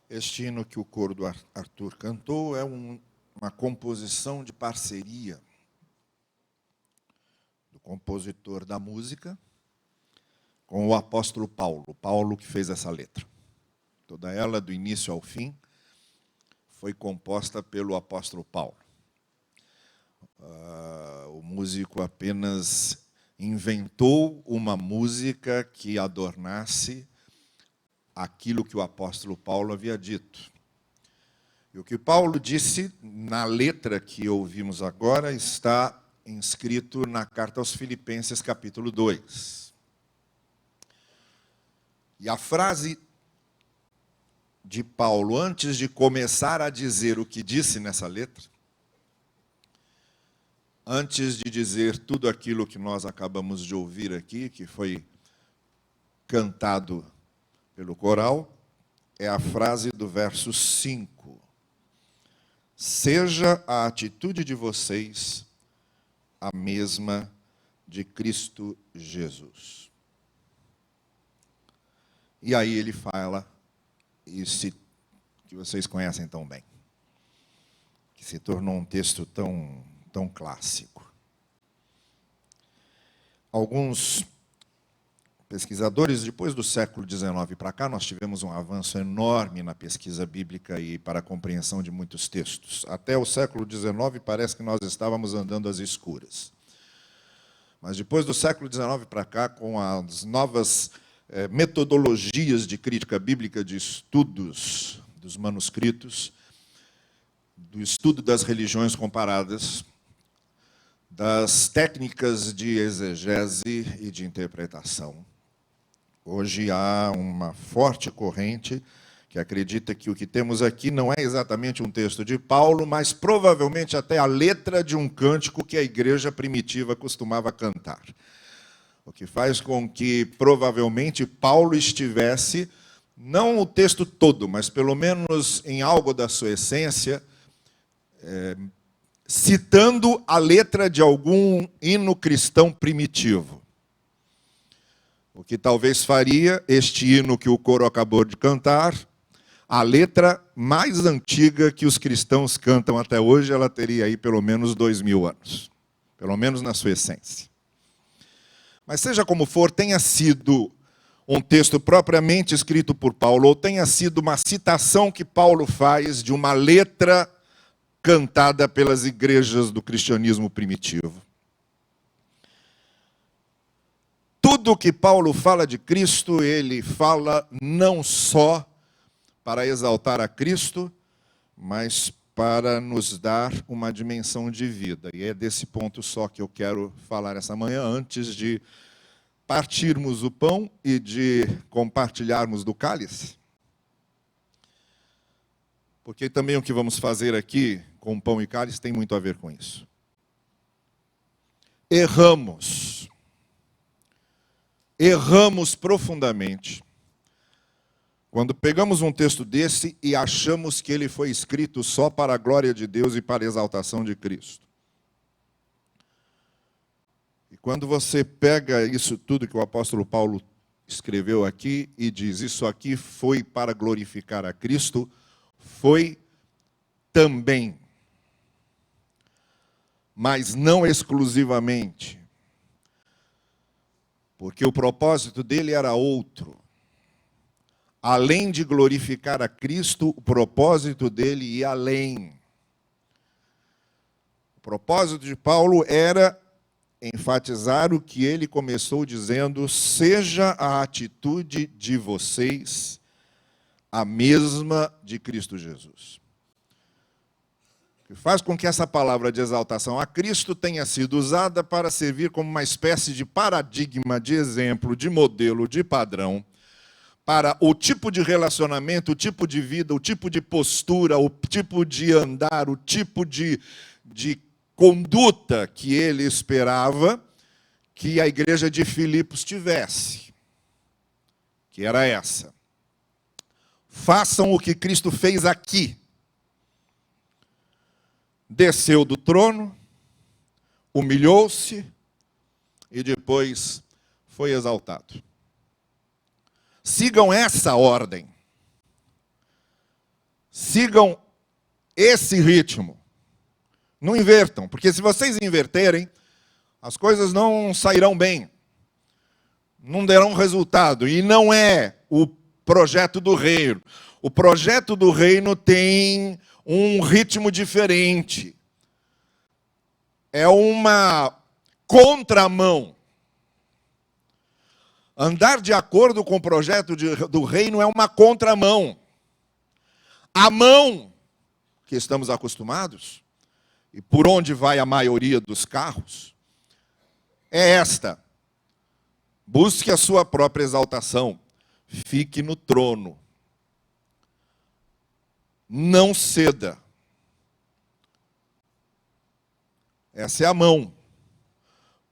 Este hino que o coro do Arthur cantou é uma composição de parceria do compositor da música com o apóstolo Paulo. Paulo que fez essa letra. Toda ela, do início ao fim, foi composta pelo apóstolo Paulo. O músico apenas inventou uma música que adornasse aquilo que o apóstolo Paulo havia dito. E o que Paulo disse na letra que ouvimos agora está inscrito na carta aos Filipenses, capítulo 2. E a frase de Paulo, antes de começar a dizer o que disse nessa letra, antes de dizer tudo aquilo que nós acabamos de ouvir aqui, que foi cantado pelo coral, é a frase do verso 5. Seja a atitude de vocês a mesma de Cristo Jesus. E aí ele fala isso que vocês conhecem tão bem, que se tornou um texto tão clássico. Alguns pesquisadores, depois do século XIX para cá, nós tivemos um avanço enorme na pesquisa bíblica e para a compreensão de muitos textos. Até o século XIX parece que nós estávamos andando às escuras. Mas depois do século XIX para cá, com as novas metodologias de crítica bíblica, de estudos dos manuscritos, do estudo das religiões comparadas, das técnicas de exegese e de interpretação, hoje há uma forte corrente que acredita que o que temos aqui não é exatamente um texto de Paulo, mas provavelmente até a letra de um cântico que a igreja primitiva costumava cantar. O que faz com que provavelmente Paulo estivesse, não o texto todo, mas pelo menos em algo da sua essência, citando a letra de algum hino cristão primitivo. O que talvez faria este hino que o coro acabou de cantar, a letra mais antiga que os cristãos cantam até hoje, ela teria aí pelo menos 2000 anos. Pelo menos na sua essência. Mas seja como for, tenha sido um texto propriamente escrito por Paulo, ou tenha sido uma citação que Paulo faz de uma letra cantada pelas igrejas do cristianismo primitivo. Tudo que Paulo fala de Cristo, ele fala não só para exaltar a Cristo, mas para nos dar uma dimensão de vida. E é desse ponto só que eu quero falar essa manhã, antes de partirmos o pão e de compartilharmos do cálice. Porque também o que vamos fazer aqui com pão e cálice tem muito a ver com isso. Erramos profundamente quando pegamos um texto desse e achamos que ele foi escrito só para a glória de Deus e para a exaltação de Cristo. E quando você pega isso tudo que o apóstolo Paulo escreveu aqui e diz, isso aqui foi para glorificar a Cristo, foi também, mas não exclusivamente, porque o propósito dele era outro. Além de glorificar a Cristo, o propósito dele ia além. O propósito de Paulo era enfatizar o que ele começou dizendo, seja a atitude de vocês a mesma de Cristo Jesus. Que faz com que essa palavra de exaltação a Cristo tenha sido usada para servir como uma espécie de paradigma, de exemplo, de modelo, de padrão, para o tipo de relacionamento, o tipo de vida, o tipo de postura, o tipo de andar, o tipo de conduta que ele esperava que a igreja de Filipos tivesse, que era essa. Façam o que Cristo fez aqui. Desceu do trono, humilhou-se e depois foi exaltado. Sigam essa ordem. Sigam esse ritmo. Não invertam, porque se vocês inverterem, as coisas não sairão bem. Não terão resultado. E não é o projeto do reino. O projeto do reino tem um ritmo diferente. É uma contramão. Andar de acordo com o projeto do reino é uma contramão. A mão que estamos acostumados, e por onde vai a maioria dos carros, é esta: busque a sua própria exaltação, fique no trono, não ceda. Essa é a mão.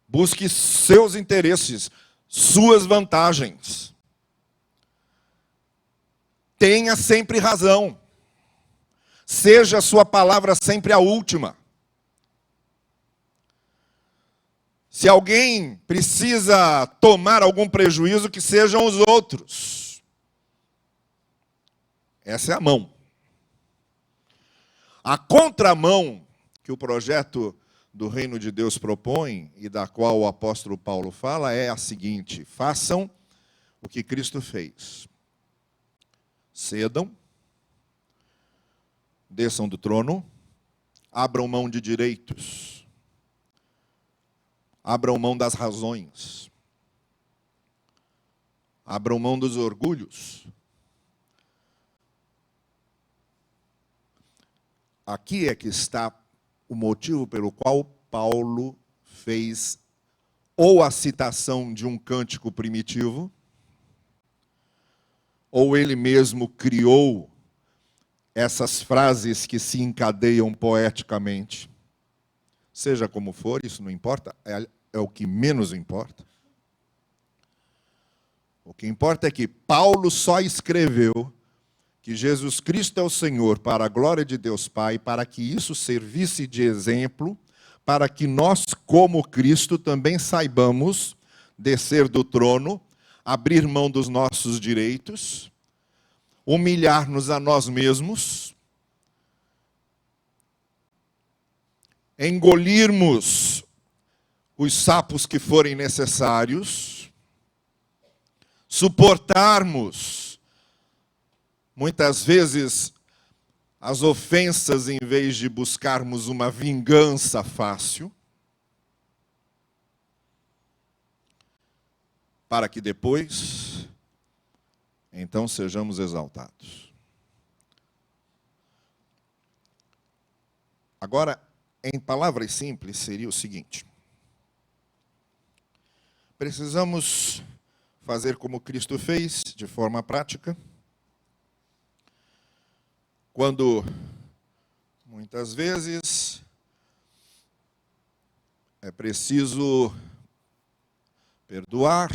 Busque seus interesses, suas vantagens. Tenha sempre razão. Seja a sua palavra sempre a última. Se alguém precisa tomar algum prejuízo, que sejam os outros. Essa é a mão. A contramão que o projeto do reino de Deus propõe, e da qual o apóstolo Paulo fala, é a seguinte: façam o que Cristo fez. Cedam, desçam do trono, abram mão de direitos, abram mão das razões, abram mão dos orgulhos. Aqui é que está o motivo pelo qual Paulo fez ou a citação de um cântico primitivo, ou ele mesmo criou essas frases que se encadeiam poeticamente. Seja como for, isso não importa, é o que menos importa. O que importa é que Paulo só escreveu que Jesus Cristo é o Senhor para a glória de Deus Pai, para que isso servisse de exemplo, para que nós, como Cristo, também saibamos descer do trono, abrir mão dos nossos direitos, humilhar-nos a nós mesmos, engolirmos os sapos que forem necessários, suportarmos muitas vezes as ofensas em vez de buscarmos uma vingança fácil, para que depois, então, sejamos exaltados. Agora, em palavras simples, seria o seguinte: precisamos fazer como Cristo fez, de forma prática, quando, muitas vezes, é preciso perdoar,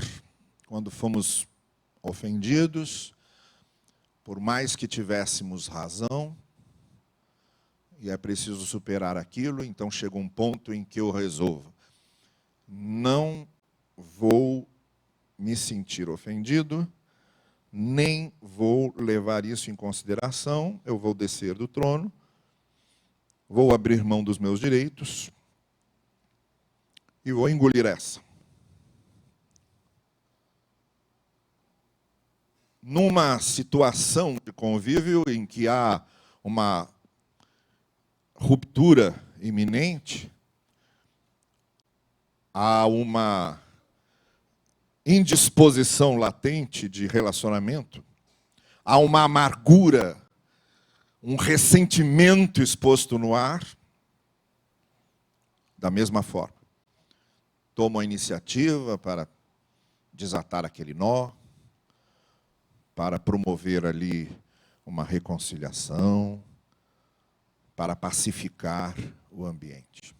quando fomos ofendidos, por mais que tivéssemos razão, e é preciso superar aquilo, então chega um ponto em que eu resolvo: não vou me sentir ofendido, nem vou levar isso em consideração, eu vou descer do trono, vou abrir mão dos meus direitos e vou engolir essa. Numa situação de convívio em que há uma ruptura iminente, há uma indisposição latente de relacionamento, há uma amargura, um ressentimento exposto no ar, da mesma forma, tomo a iniciativa para desatar aquele nó, para promover ali uma reconciliação, para pacificar o ambiente.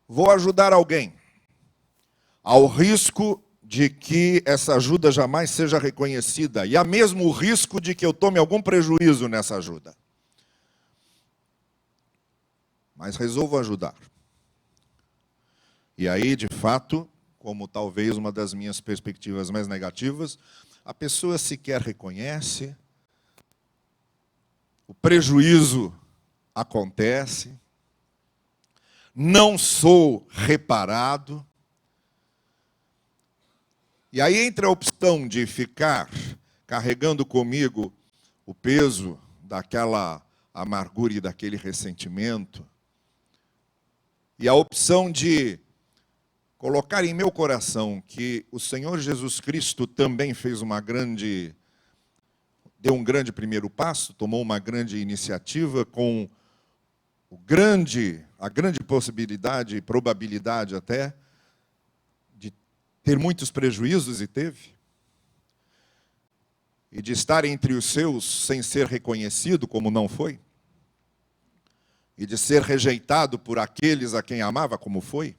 Vou ajudar alguém, ao risco de que essa ajuda jamais seja reconhecida, e há mesmo o risco de que eu tome algum prejuízo nessa ajuda. Mas resolvo ajudar. E aí, de fato, como talvez uma das minhas perspectivas mais negativas, a pessoa sequer reconhece, o prejuízo acontece, não sou reparado. E aí entra a opção de ficar carregando comigo o peso daquela amargura e daquele ressentimento, e a opção de colocar em meu coração que o Senhor Jesus Cristo também deu um grande primeiro passo, tomou uma grande iniciativa com a grande possibilidade e probabilidade até de ter muitos prejuízos, e teve, e de estar entre os seus sem ser reconhecido, como não foi, e de ser rejeitado por aqueles a quem amava, como foi.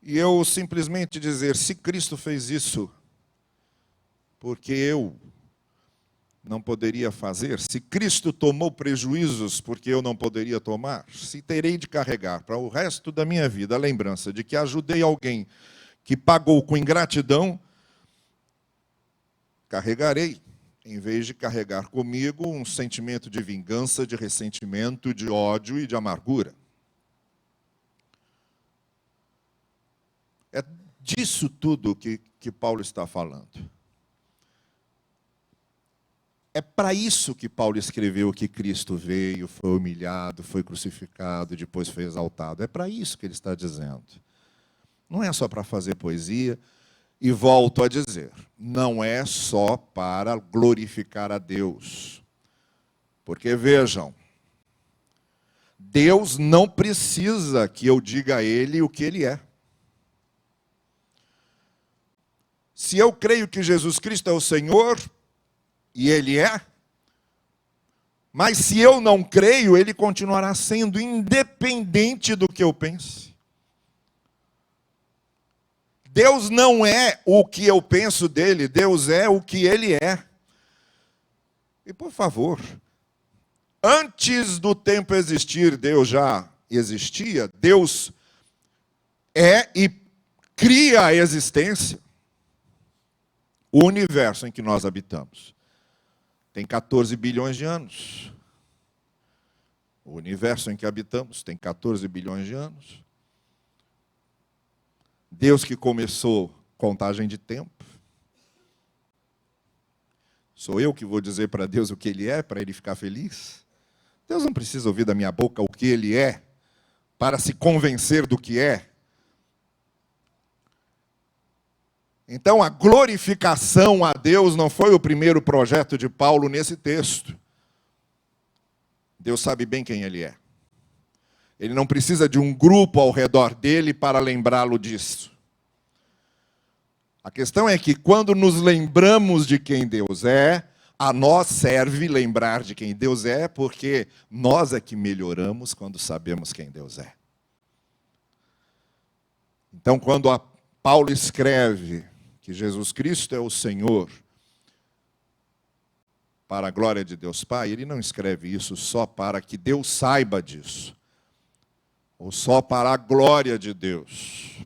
E eu simplesmente dizer, se Cristo fez isso, porque eu não poderia fazer? Se Cristo tomou prejuízos, porque eu não poderia tomar? Se terei de carregar para o resto da minha vida a lembrança de que ajudei alguém que pagou com ingratidão, carregarei, em vez de carregar comigo um sentimento de vingança, de ressentimento, de ódio e de amargura. É disso tudo que Paulo está falando. É para isso que Paulo escreveu que Cristo veio, foi humilhado, foi crucificado, depois foi exaltado. É para isso que ele está dizendo. Não é só para fazer poesia. E volto a dizer, não é só para glorificar a Deus. Porque vejam, Deus não precisa que eu diga a Ele o que Ele é. Se eu creio que Jesus Cristo é o Senhor, e Ele é, mas se eu não creio, Ele continuará sendo independente do que eu pense. Deus não é o que eu penso dele, Deus é o que Ele é. E por favor, antes do tempo existir, Deus já existia, Deus é e cria a existência. O universo em que nós habitamos tem 14 bilhões de anos. O universo em que habitamos tem 14 bilhões de anos. Deus que começou contagem de tempo. Sou eu que vou dizer para Deus o que Ele é, para Ele ficar feliz? Deus não precisa ouvir da minha boca o que Ele é, para se convencer do que é. Então, a glorificação a Deus não foi o primeiro projeto de Paulo nesse texto. Deus sabe bem quem Ele é. Ele não precisa de um grupo ao redor dele para lembrá-lo disso. A questão é que quando nos lembramos de quem Deus é, a nós serve lembrar de quem Deus é, porque nós é que melhoramos quando sabemos quem Deus é. Então, quando Paulo escreve que Jesus Cristo é o Senhor, para a glória de Deus Pai, ele não escreve isso só para que Deus saiba disso, ou só para a glória de Deus.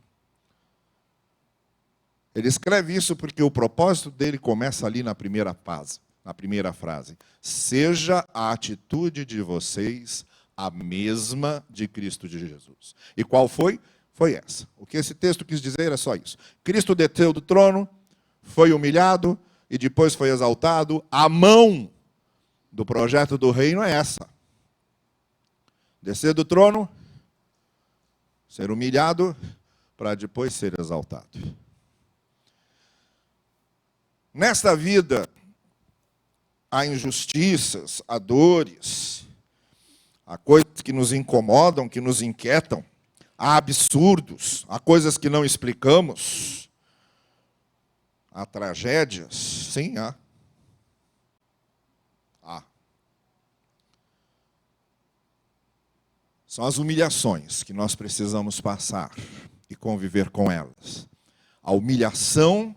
Ele escreve isso porque o propósito dele começa ali na primeira frase. Seja a atitude de vocês a mesma de Cristo de Jesus. E qual foi? Foi essa. O que esse texto quis dizer é só isso. Cristo desceu do trono, foi humilhado e depois foi exaltado. A mão do projeto do reino é essa. Descer do trono, ser humilhado, para depois ser exaltado. Nesta vida, há injustiças, há dores, há coisas que nos incomodam, que nos inquietam. Há absurdos, há coisas que não explicamos, há tragédias, sim, há. São as humilhações que nós precisamos passar e conviver com elas. A humilhação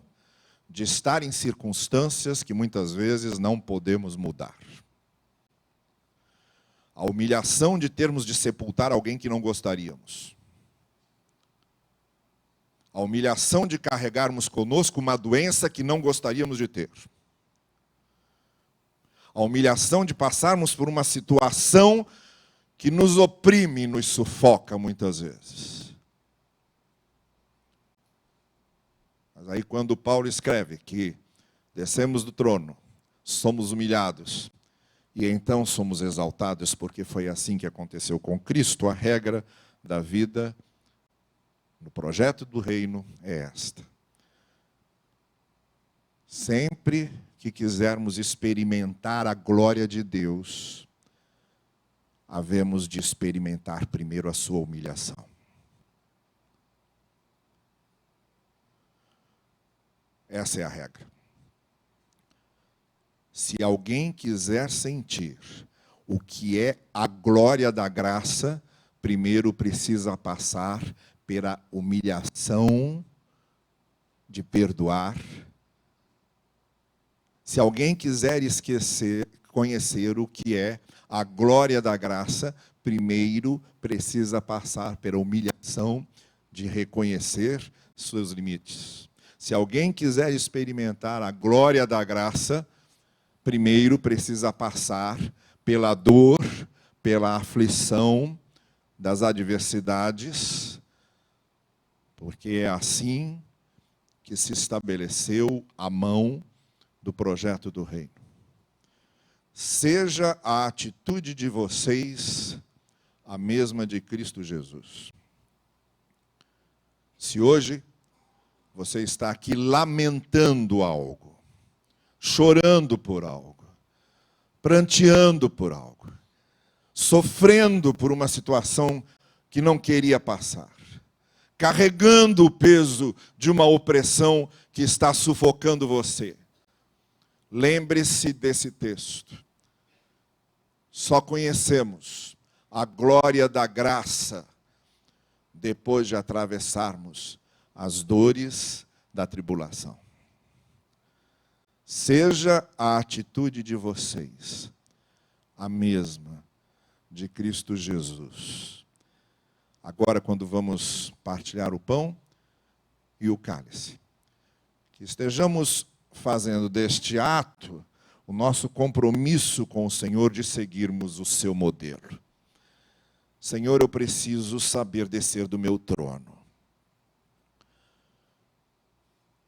de estar em circunstâncias que muitas vezes não podemos mudar. A humilhação de termos de sepultar alguém que não gostaríamos. A humilhação de carregarmos conosco uma doença que não gostaríamos de ter. A humilhação de passarmos por uma situação que nos oprime e nos sufoca muitas vezes. Mas aí quando Paulo escreve que descemos do trono, somos humilhados, e então somos exaltados, porque foi assim que aconteceu com Cristo, a regra da vida no projeto do reino é esta. Sempre que quisermos experimentar a glória de Deus, havemos de experimentar primeiro a sua humilhação. Essa é a regra. Se alguém quiser sentir o que é a glória da graça, primeiro precisa passar pela humilhação de perdoar. Se alguém quiser conhecer o que é a glória da graça, primeiro precisa passar pela humilhação de reconhecer seus limites. Se alguém quiser experimentar a glória da graça, primeiro precisa passar pela dor, pela aflição das adversidades, porque é assim que se estabeleceu a mão do projeto do reino. Seja a atitude de vocês a mesma de Cristo Jesus. Se hoje você está aqui lamentando algo, chorando por algo, pranteando por algo, sofrendo por uma situação que não queria passar, carregando o peso de uma opressão que está sufocando você, lembre-se desse texto. Só conhecemos a glória da graça depois de atravessarmos as dores da tribulação. Seja a atitude de vocês a mesma de Cristo Jesus. Agora, quando vamos partilhar o pão e o cálice, que estejamos fazendo deste ato o nosso compromisso com o Senhor de seguirmos o seu modelo. Senhor, eu preciso saber descer do meu trono.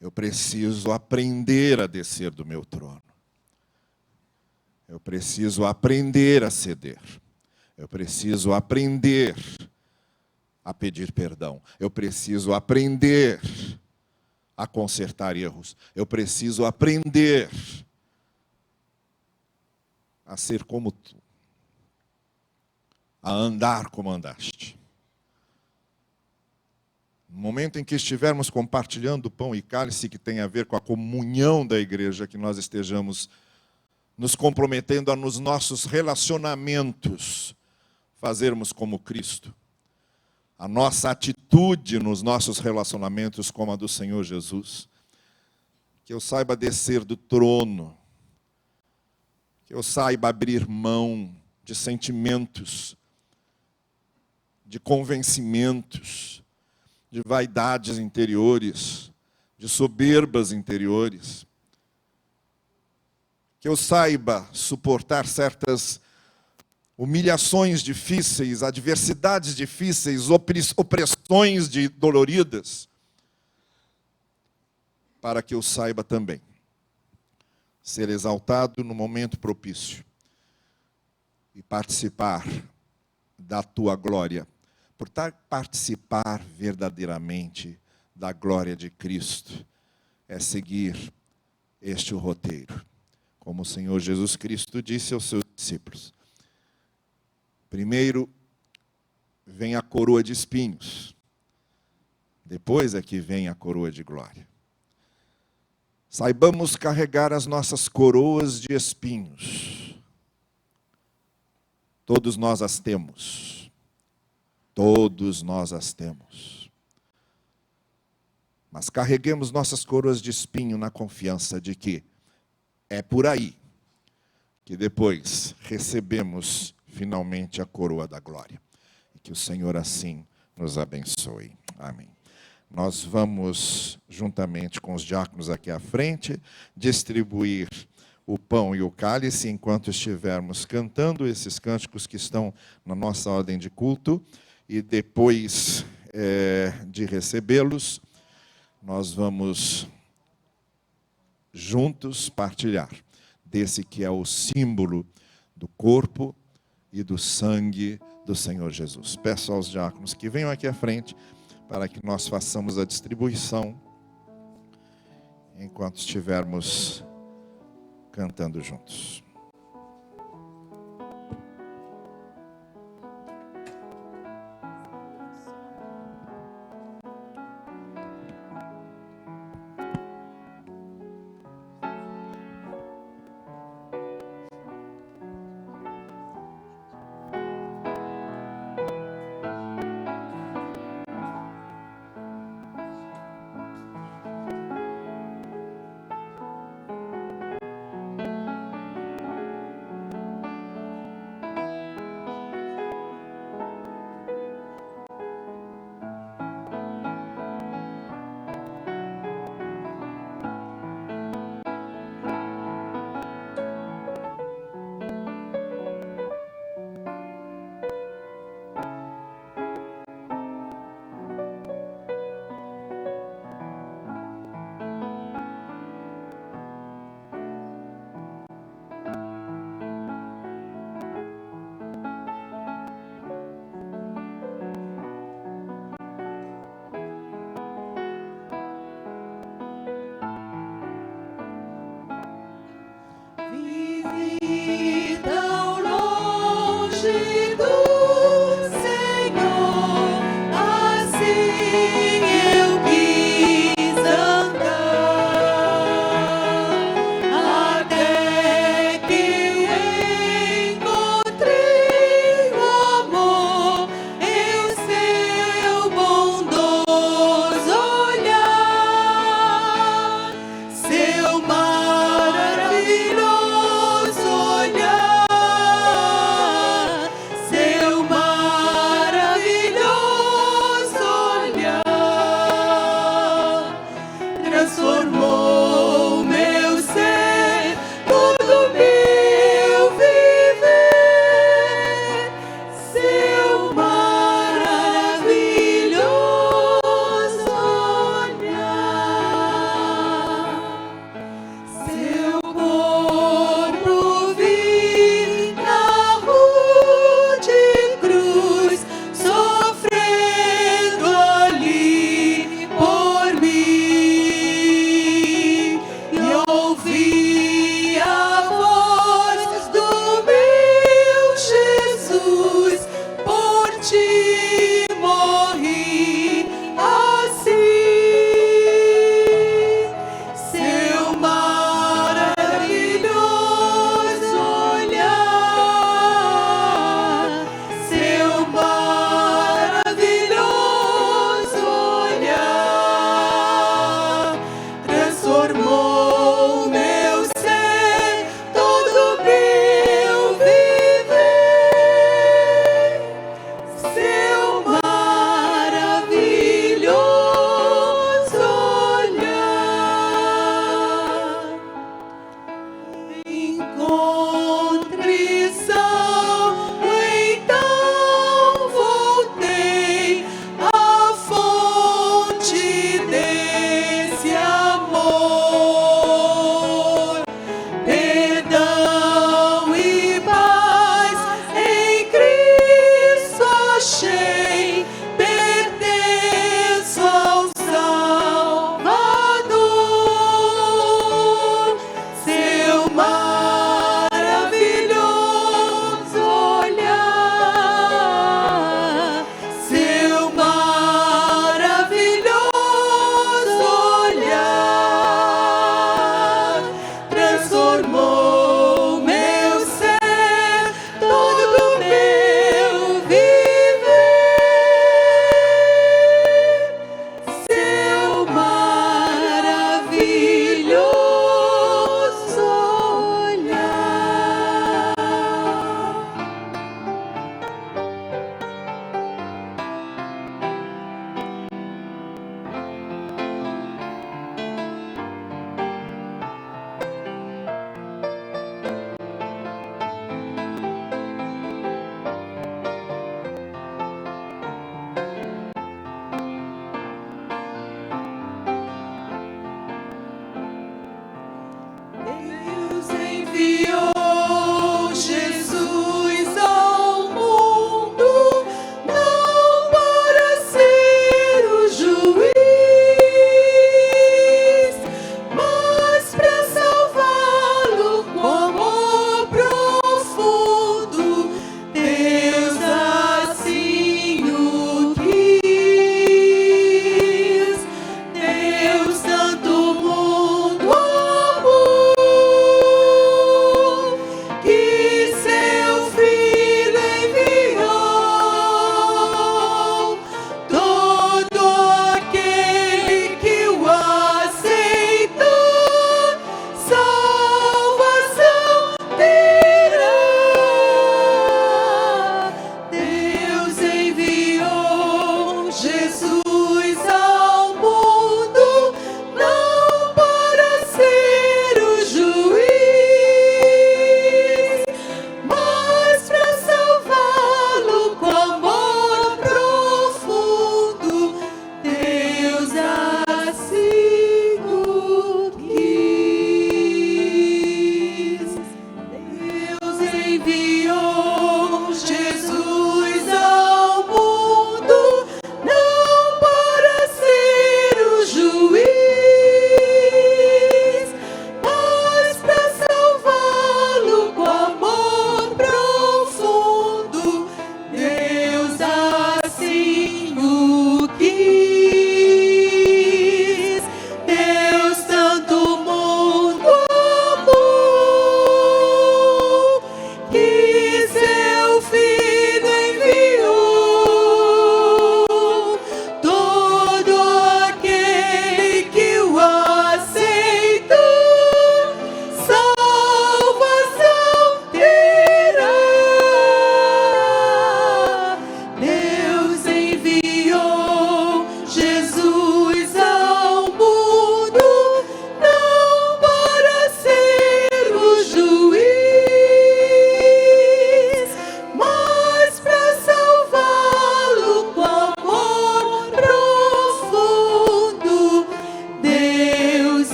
Eu preciso aprender a descer do meu trono. Eu preciso aprender a ceder. Eu preciso aprender a pedir perdão. Eu preciso aprender a consertar erros. Eu preciso aprender a ser como tu, a andar como andaste. No momento em que estivermos compartilhando o pão e cálice, que tem a ver com a comunhão da igreja, que nós estejamos nos comprometendo a, nos nossos relacionamentos, fazermos como Cristo. A nossa atitude nos nossos relacionamentos como a do Senhor Jesus. Que eu saiba descer do trono. Que eu saiba abrir mão de sentimentos, de convencimentos, de vaidades interiores, de soberbas interiores. Que eu saiba suportar certas humilhações difíceis, adversidades difíceis, opressões doloridas, para que eu saiba também ser exaltado no momento propício e participar da tua glória. Por participar verdadeiramente da glória de Cristo, é seguir este roteiro. Como o Senhor Jesus Cristo disse aos seus discípulos. Primeiro vem a coroa de espinhos. Depois é que vem a coroa de glória. Saibamos carregar as nossas coroas de espinhos. Todos nós as temos. Todos nós as temos. Mas carreguemos nossas coroas de espinho na confiança de que é por aí que depois recebemos finalmente a coroa da glória. E que o Senhor assim nos abençoe. Amém. Nós vamos, juntamente com os diáconos aqui à frente, distribuir o pão e o cálice enquanto estivermos cantando esses cânticos que estão na nossa ordem de culto. E depois de recebê-los, nós vamos juntos partilhar desse que é o símbolo do corpo e do sangue do Senhor Jesus. Peço aos diáconos que venham aqui à frente para que nós façamos a distribuição enquanto estivermos cantando juntos. Seu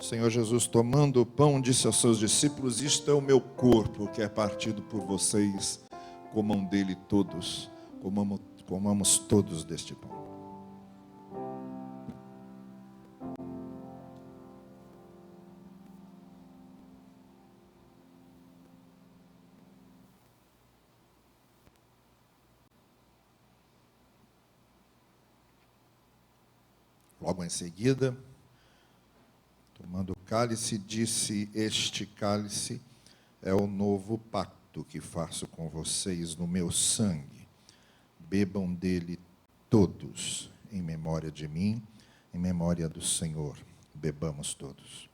O Senhor Jesus, tomando o pão, disse aos seus discípulos: isto é o meu corpo, que é partido por vocês, comam dele todos, comamos todos deste pão. Logo em seguida, tomando o cálice, disse: este cálice é o novo pacto que faço com vocês no meu sangue. Bebam dele todos, em memória de mim, em memória do Senhor. Bebamos todos.